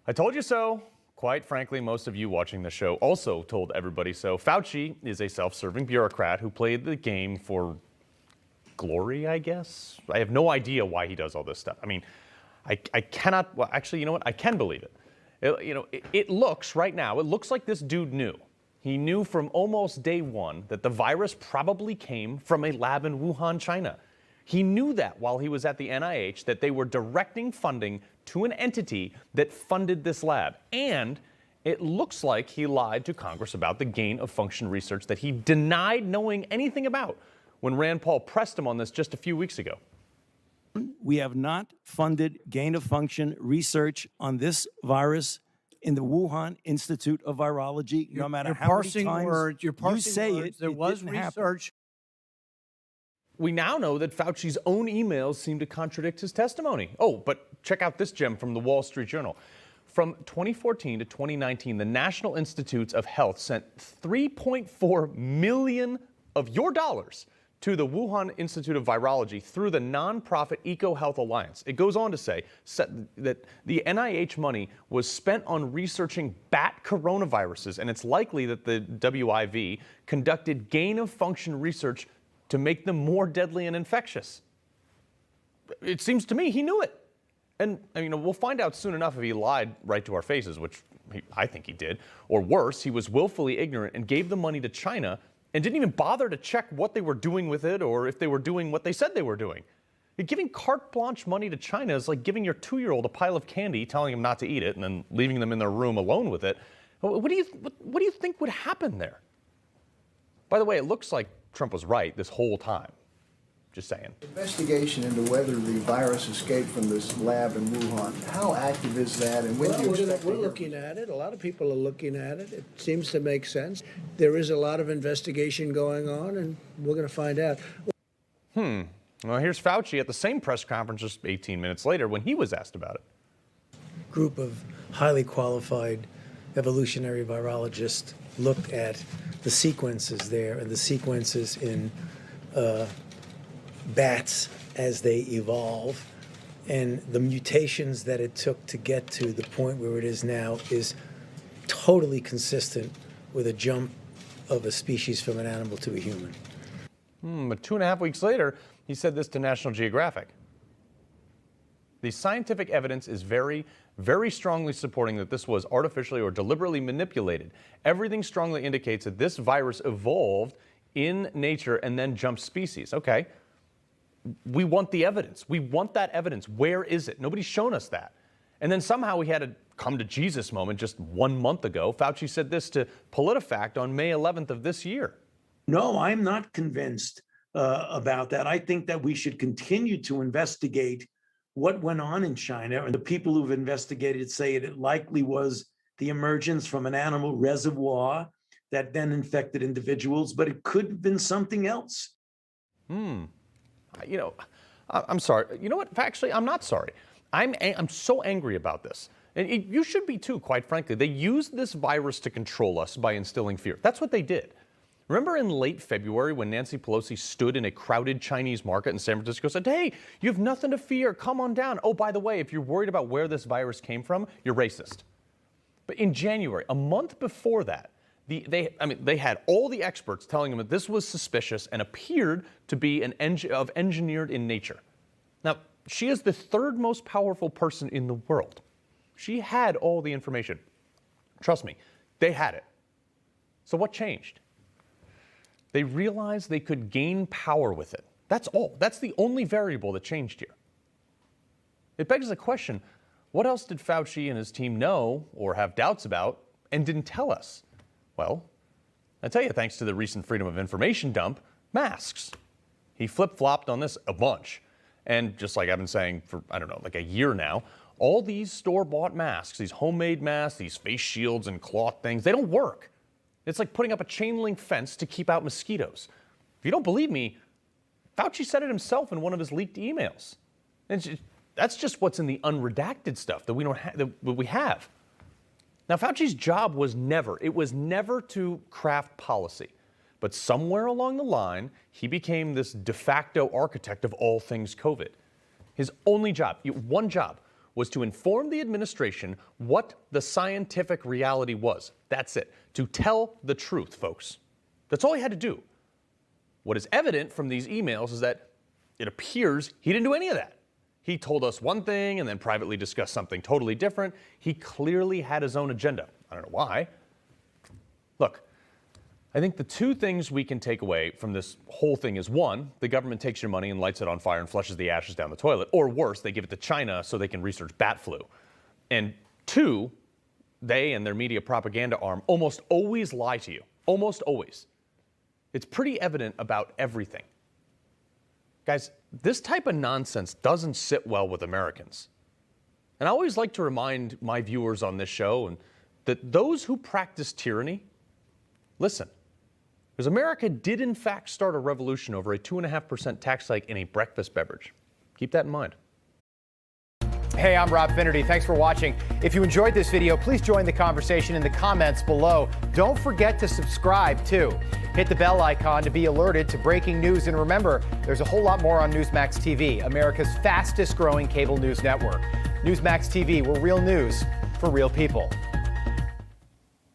I told you so. Quite frankly, most of you watching the show also told everybody so. Fauci is a self-serving bureaucrat who played the game for glory, I guess. I have no idea why he does all this stuff. I mean, I cannot, well, actually, you know what? I can believe it. It looks right now, it looks like this dude knew. He knew from almost day one that the virus probably came from a lab in Wuhan, China. He knew that while he was at the NIH, that they were directing funding to an entity that funded this lab. And it looks like he lied to Congress about the gain of function research that he denied knowing anything about when Rand Paul pressed him on this just a few weeks ago. We have not funded gain of function research on this virus in the Wuhan Institute of Virology. No matter how many times you say it, there was research. We now know that Fauci's own emails seem to contradict his testimony. Oh, but check out this gem from the Wall Street Journal. From 2014 to 2019, the National Institutes of Health sent $3.4 million of your dollars to the Wuhan Institute of Virology through the nonprofit EcoHealth Alliance. It goes on to say that the NIH money was spent on researching bat coronaviruses, and it's likely that the WIV conducted gain-of-function research to make them more deadly and infectious. It seems to me he knew it. And we'll find out soon enough if he lied right to our faces, which I think he did. Or worse, he was willfully ignorant and gave the money to China and didn't even bother to check what they were doing with it or if they were doing what they said they were doing. Giving carte blanche money to China is like giving your 2-year-old a pile of candy, telling him not to eat it, and then leaving them in their room alone with it. What do you think would happen there? By the way, it looks like Trump was right this whole time. Just saying. Investigation into whether the virus escaped from this lab in Wuhan, how active is that, and when do you expect we're looking at it. A lot of people are looking at it. It seems to make sense. There is a lot of investigation going on, and we're going to find out. Well, here's Fauci at the same press conference just 18 minutes later when he was asked about it. Group of highly qualified evolutionary virologists looked at the sequences there and the sequences in bats as they evolve, and the mutations that it took to get to the point where it is now is totally consistent with a jump of a species from an animal to a human. But 2.5 weeks later, he said this to National Geographic. The scientific evidence is very, very strongly supporting that this was artificially or deliberately manipulated. Everything strongly indicates that this virus evolved in nature and then jumped species. Okay. We want the evidence. We want that evidence. Where is it? Nobody's shown us that. And then somehow we had a come to Jesus moment just 1 month ago. Fauci said this to PolitiFact on May 11th of this year. No, I'm not convinced about that. I think that we should continue to investigate what went on in China. And the people who've investigated say it likely was the emergence from an animal reservoir that then infected individuals, but it could have been something else. I'm sorry. You know what? Actually, I'm not sorry. I'm so angry about this. And you should be too, quite frankly. They used this virus to control us by instilling fear. That's what they did. Remember in late February when Nancy Pelosi stood in a crowded Chinese market in San Francisco and said, hey, you have nothing to fear. Come on down. Oh, by the way, if you're worried about where this virus came from, you're racist. But in January, a month before that, they had all the experts telling them that this was suspicious and appeared to be engineered in nature. Now, she is the third most powerful person in the world. She had all the information. Trust me, they had it. So what changed? They realized they could gain power with it. That's all. That's the only variable that changed here. It begs the question, what else did Fauci and his team know or have doubts about and didn't tell us? Well, I tell you, thanks to the recent Freedom of Information dump, masks. He flip-flopped on this a bunch. And just like I've been saying for, like a year now, all these store-bought masks, these homemade masks, these face shields and cloth things, they don't work. It's like putting up a chain-link fence to keep out mosquitoes. If you don't believe me, Fauci said it himself in one of his leaked emails. That's just what's in the unredacted stuff that we have. Now, Fauci's job was never to craft policy. But somewhere along the line, he became this de facto architect of all things COVID. His only job, one job, was to inform the administration what the scientific reality was. That's it. To tell the truth, folks. That's all he had to do. What is evident from these emails is that it appears he didn't do any of that. He told us one thing and then privately discussed something totally different. He clearly had his own agenda. I don't know why. Look, I think the two things we can take away from this whole thing is, one, the government takes your money and lights it on fire and flushes the ashes down the toilet. Or worse, they give it to China so they can research bat flu. And two, they and their media propaganda arm almost always lie to you. Almost always. It's pretty evident about everything. Guys, this type of nonsense doesn't sit well with Americans. And I always like to remind my viewers on this show that those who practice tyranny, listen, because America did in fact start a revolution over a 2.5% tax hike in a breakfast beverage. Keep that in mind. Hey, I'm Rob Finnerty. Thanks for watching. If you enjoyed this video, please join the conversation in the comments below. Don't forget to subscribe, too. Hit the bell icon to be alerted to breaking news. And remember, there's a whole lot more on Newsmax TV, America's fastest growing cable news network. Newsmax TV, we're real news for real people.